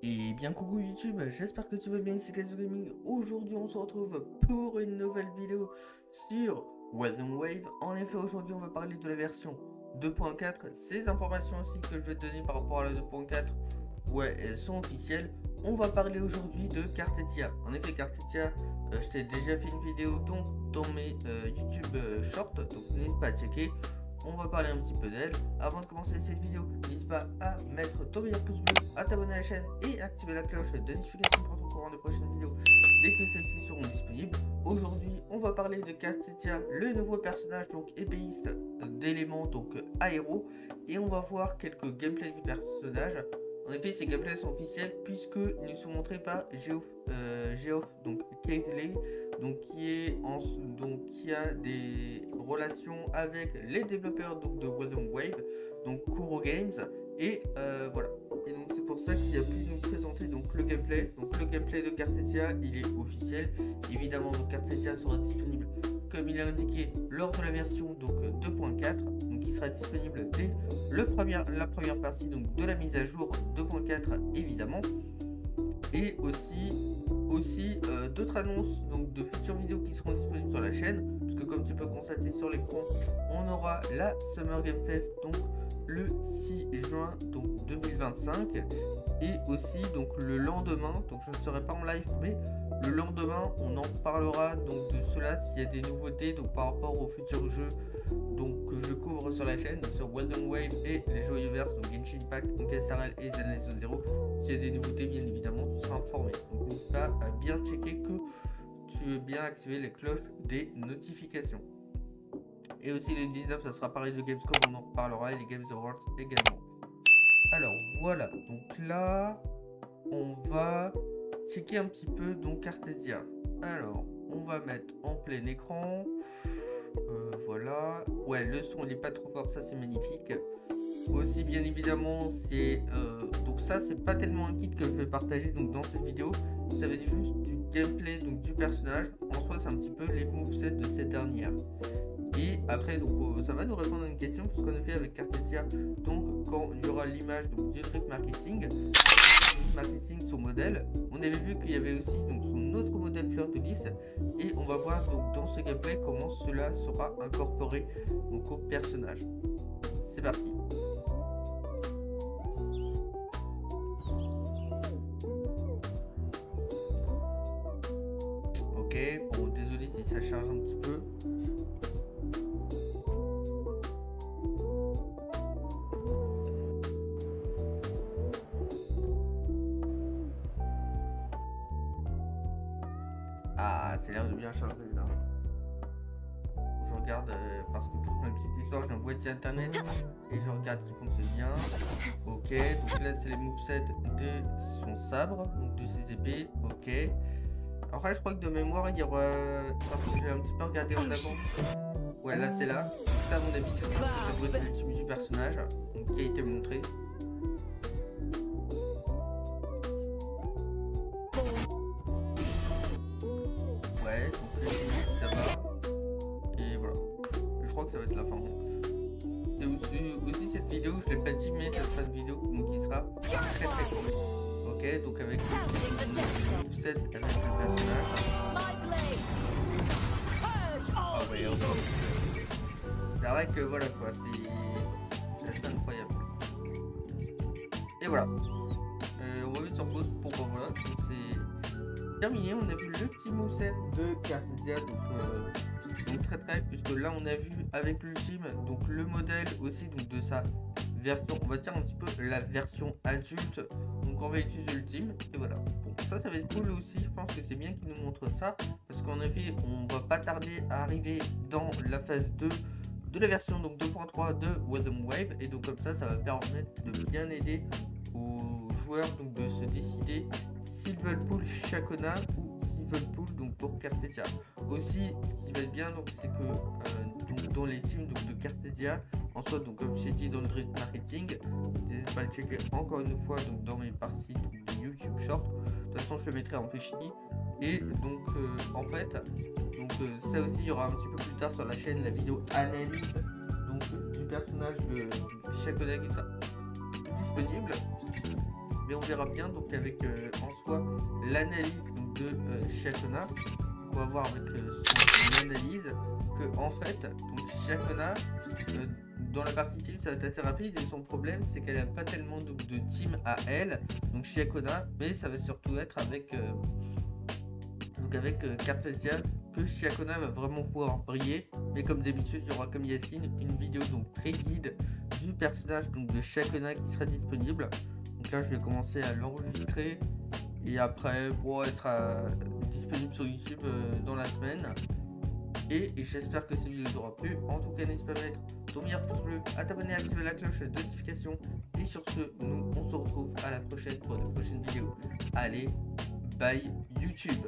Et bien coucou YouTube, j'espère que tu vas bien, c'est Kazoo Gaming. Aujourd'hui on se retrouve pour une nouvelle vidéo sur Weather Wave. En effet aujourd'hui on va parler de la version 2.4. Ces informations aussi que je vais te donner par rapport à la 2.4, ouais, elles sont officielles. On va parler aujourd'hui de Cartetia. En effet Cartetia, je t'ai déjà fait une vidéo donc dans mes YouTube Shorts, donc n'hésite pas à checker. On va parler un petit peu d'elle. Avant de commencer cette vidéo, n'hésite pas à mettre ton meilleur pouce bleu, à t'abonner à la chaîne et activer la cloche de notification pour être au courant des prochaines vidéos dès que celles-ci seront disponibles. Aujourd'hui, on va parler de Cartetia, le nouveau personnage donc épéiste d'éléments donc aéro, et on va voir quelques gameplays du personnage. En effet, ces gameplays sont officiels puisqu'ils nous sont montrés par Geoff donc Keighley, donc qui a des relations avec les développeurs donc de Weather Wave, donc Kuro Games, et voilà. Et donc c'est pour ça qu'il a pu nous présenter donc le gameplay. Donc le gameplay de Cartetia, il est officiel. Évidemment, donc Cartetia sera disponible comme il est indiqué lors de la version donc 2.4. Donc il sera disponible dès la première partie donc de la mise à jour 2.4 évidemment. Et aussi d'autres annonces donc de futures vidéos qui seront disponibles sur la chaîne, parce que comme tu peux constater sur l'écran, on aura la Summer Game Fest donc le 6 juin donc 2025, et aussi donc le lendemain, donc je ne serai pas en live, mais le lendemain on en parlera donc de cela s'il y a des nouveautés donc par rapport aux futurs jeux donc que je couvre sur la chaîne, donc sur Weather Wave et les jeux Universe, donc Genshin Impact, Honkai Star Rail et Zenless Zone Zero. S'il y a des nouveautés, bien évidemment, tu seras informé. Donc n'hésite pas à bien checker que tu veux bien activer les cloches des notifications. Et aussi le 19, ça sera pareil de Gamescom, on en reparlera, et les Games Awards également. Alors voilà, donc là, on va checker un petit peu donc Cartesia. Alors, on va mettre en plein écran. Voilà. Ouais, le son il est pas trop fort, ça c'est magnifique. Aussi bien évidemment c'est donc ça c'est pas tellement un kit que je vais partager donc dans cette vidéo. Ça va être juste du gameplay donc du personnage. En soi c'est un petit peu les movesets de cette dernière. Et après donc ça va nous répondre à une question, parce qu'en effet avec Cartetia, donc quand il y aura l'image donc du Drift Marketing, son modèle, on avait vu qu'il y avait aussi donc son autre modèle Fleur de Lys, et on va voir donc dans ce gameplay comment cela sera incorporé donc au personnage. C'est parti. Ok, bon désolé si ça charge un petit peu. Ah, c'est l'air de bien charger là. Je regarde parce que pour ma petite histoire, j'ai un boîtier internet et je regarde qu'il fonctionne bien. Ok, donc là c'est les movesets de son sabre, donc de ses épées. Ok. Après, je crois que de mémoire, il y aura. Parce que j'ai un petit peu regardé en avant. Ouais, là c'est là. Ça, à mon avis, ça doit être l'ultime du personnage donc, qui a été montré. Ouais, donc ça va. Et voilà. Je crois que ça va être la fin. Et aussi cette vidéo, je l'ai pas dit, mais ça sera une vidéo donc, qui sera très courte. Ok, donc avec le moveset avec le personnage. Ah ouais, c'est vrai que voilà quoi, c'est assez incroyable. Et voilà. On va mettre sur pause pour voilà. Donc c'est terminé. On a vu le petit moveset de Cartesia, donc très puisque là on a vu avec l'ultime donc le modèle aussi donc de sa version, on va dire un petit peu la version adulte, donc on va utiliser l'ultime, et voilà. Bon, ça va être cool aussi, je pense que c'est bien qu'il nous montre ça, parce qu'en effet on va pas tarder à arriver dans la phase 2 de la version donc 2.3 de Weather Wave, et donc comme ça va permettre de bien aider aux joueurs donc de se décider s'ils veulent pull Chakona ou s'ils veulent pull donc pour Cartesia. Aussi ce qui va être bien donc c'est que donc, dans les teams donc, de Cartesia en soi, donc comme j'ai dit dans le Drift Marketing, n'hésitez pas à le checker encore une fois donc dans mes parties donc, de YouTube Short. De toute façon je le mettrai en fichier. Et donc en fait donc ça aussi il y aura un petit peu plus tard sur la chaîne la vidéo analyse donc du personnage de Chakona qui sera disponible. mais on verra bien donc avec en soi l'analyse de Shyakona. On va voir avec son analyse que en fait donc Shyakona dans la partie team ça va être assez rapide et son problème c'est qu'elle n'a pas tellement de team à elle, donc Shyakona, mais ça va surtout être avec Cartesia que Shyakona va vraiment pouvoir briller. Mais comme d'habitude il y aura comme Yacine une vidéo donc très guide du personnage donc de Shyakona qui sera disponible. Donc là je vais commencer à l'enregistrer et après bon, elle sera disponible sur YouTube dans la semaine. Et j'espère que cette vidéo vous aura plu. En tout cas n'hésite pas à mettre ton meilleur pouce bleu, à t'abonner, à activer la cloche de notification. Et sur ce, nous on se retrouve à la prochaine pour de prochaines vidéos. Allez, bye YouTube.